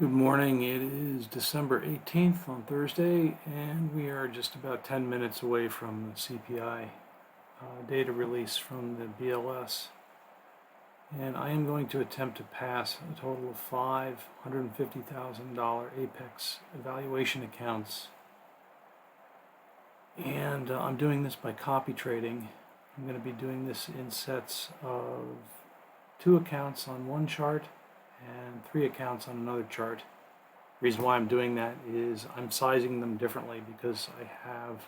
Good morning. It is December 18th on Thursday, and we are just about 10 minutes away from the CPI data release from the BLS. And I am going to attempt to pass a total of five $150,000 Apex evaluation accounts. And I'm doing this by copy trading. I'm going to be doing this in sets of 2 accounts on one chart and 3 accounts on another chart. The reason why I'm doing that is I'm sizing them differently because I have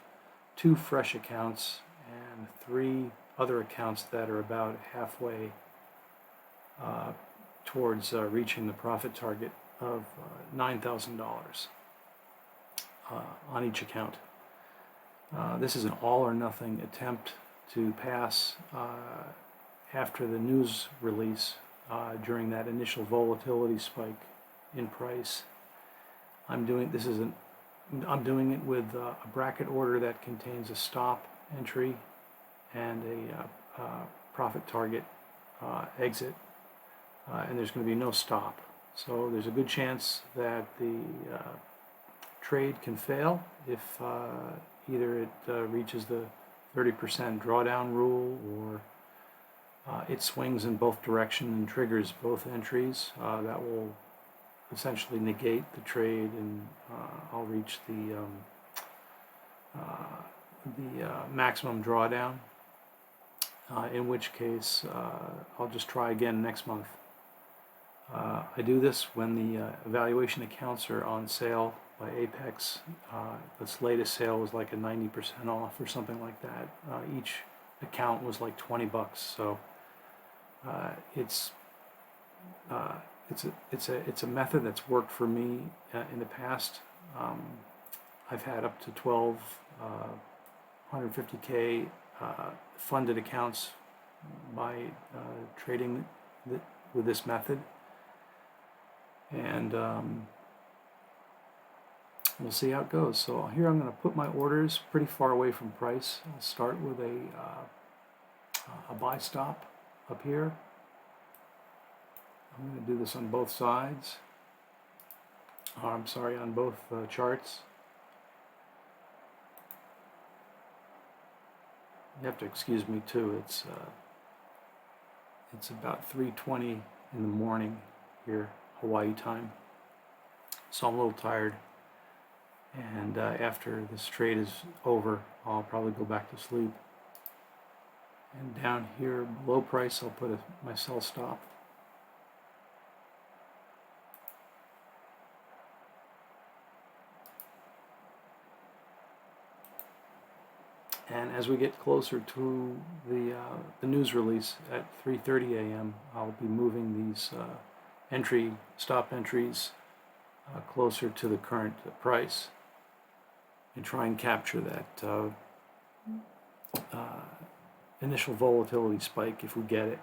2 fresh accounts and 3 other accounts that are about halfway towards reaching the profit target of $9,000 on each account. This is an all or nothing attempt to pass after the news release during that initial volatility spike in price. I'm doing it with a bracket order that contains a stop entry and a profit target exit, and there's going to be no stop. So there's a good chance that the trade can fail if either it reaches the 30% drawdown rule or it swings in both directions and triggers both entries. That will essentially negate the trade, and I'll reach the maximum drawdown, in which case I'll just try again next month. I do this when the evaluation accounts are on sale by Apex. This latest sale was like a 90% off or something like that. Each account was like 20 bucks, so it's a method that's worked for me in the past. I've had up to 12 150K funded accounts by trading with this method, and we'll see how it goes. So here I'm going to put my orders pretty far away from price. I'll start with a buy stop up here. I'm going to do this on both sides. On both charts. You have to excuse me too. It's about 3:20 in the morning here, Hawaii time. So I'm a little tired. And after this trade is over, I'll probably go back to sleep. And down here below price, I'll put my sell stop. And as we get closer to the news release at 3:30 a.m., I'll be moving these stop entries closer to the current price and try and capture that initial volatility spike if we get it.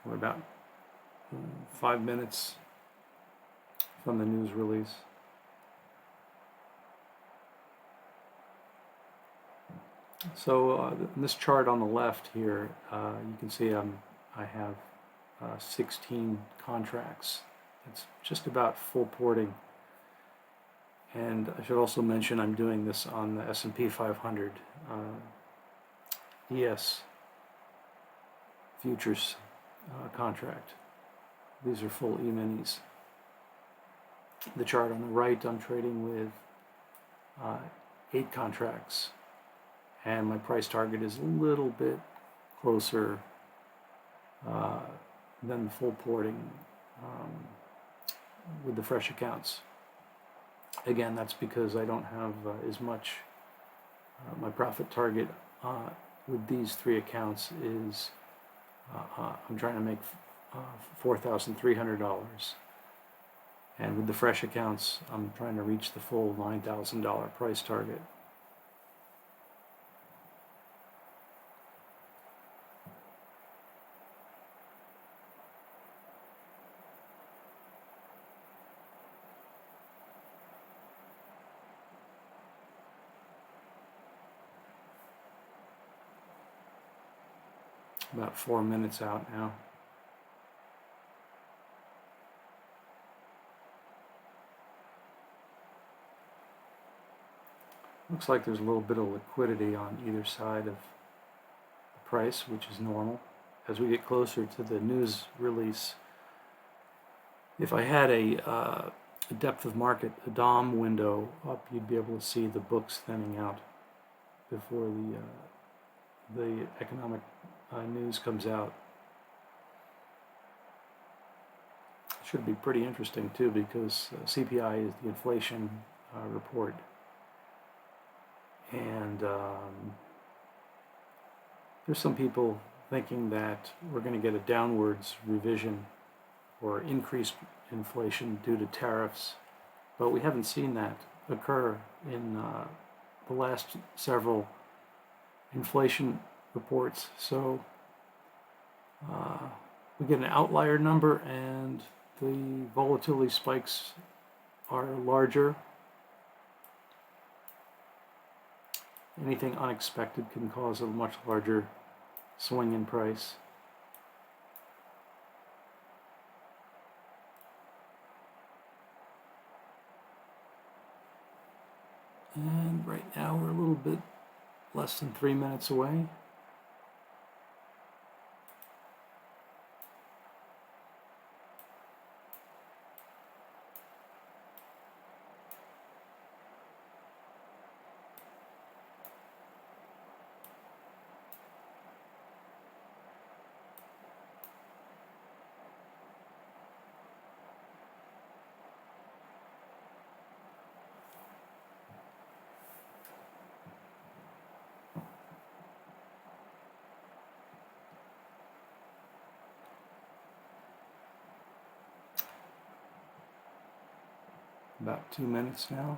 We're about 5 minutes from the news release. So in this chart on the left here, you can see I have 16 contracts. It's just about full porting. And I should also mention I'm doing this on the S&P 500 ES futures contract. These are full E-minis. The chart on the right, I'm trading with 8 contracts, and my price target is a little bit closer than the full porting with the fresh accounts. Again, that's because I don't have as much. My profit target with these 3 accounts is I'm trying to make $4,300, and with the fresh accounts I'm trying to reach the full $9,000 price target. About 4 minutes out now. Looks like there's a little bit of liquidity on either side of the price, which is normal. As we get closer to the news release, if I had a depth of market, a DOM window up, you'd be able to see the books thinning out before the economic news comes out. Should be pretty interesting too, because CPI is the inflation report, and there's some people thinking that we're going to get a downwards revision or increased inflation due to tariffs, but we haven't seen that occur in the last several inflation reports. So we get an outlier number and the volatility spikes are larger. Anything unexpected can cause a much larger swing in price. And right now we're a little bit less than 3 minutes away. About 2 minutes now.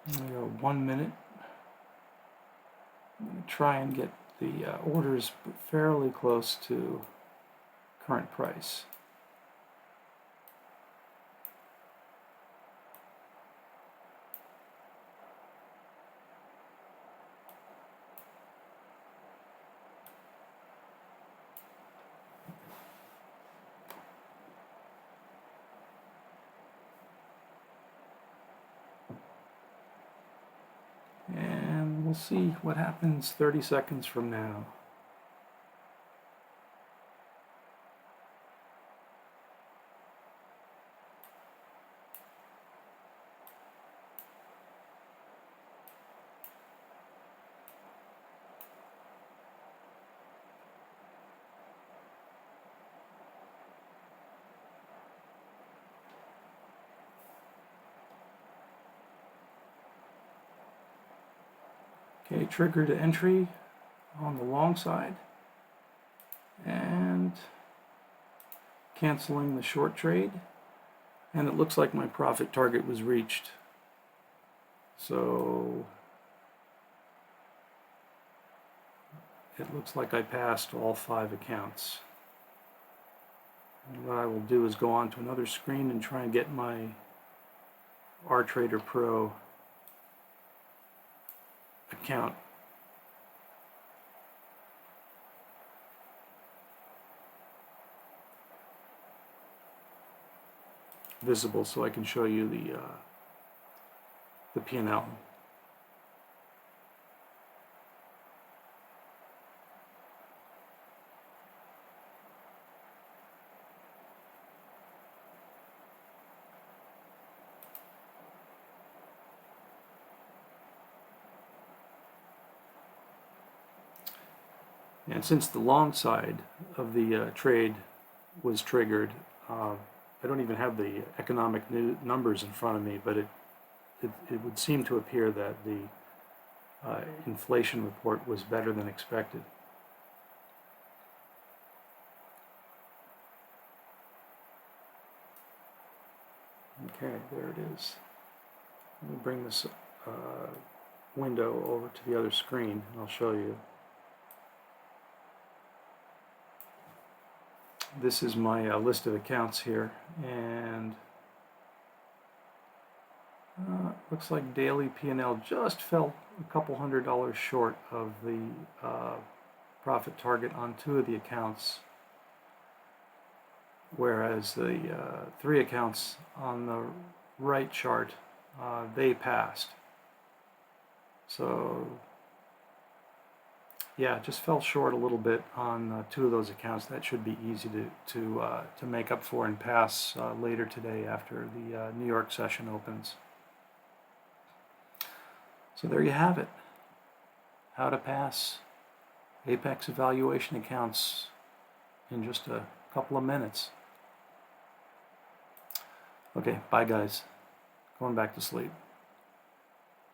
We got 1 minute. I'm going to try and get the orders fairly close to current price. And we'll see what happens 30 seconds from now. Okay, triggered entry on the long side and canceling the short trade, and it looks like my profit target was reached. So it looks like I passed all 5 accounts. And what I will do is go on to another screen and try and get my RTrader Pro account. Visible so I can show you the P&L. And since the long side of the trade was triggered, I don't even have the economic numbers in front of me, but it would seem to appear that the inflation report was better than expected. Okay, there it is. Let me bring this window over to the other screen and I'll show you. This is my list of accounts here, and looks like daily P&L just fell a couple $100 short of the profit target on 2 of the accounts, whereas the 3 accounts on the right chart, they passed. So yeah, just fell short a little bit on 2 of those accounts. That should be easy to make up for and pass later today after the New York session opens. So there you have it. How to pass Apex evaluation accounts in just a couple of minutes. Okay, bye guys. Going back to sleep.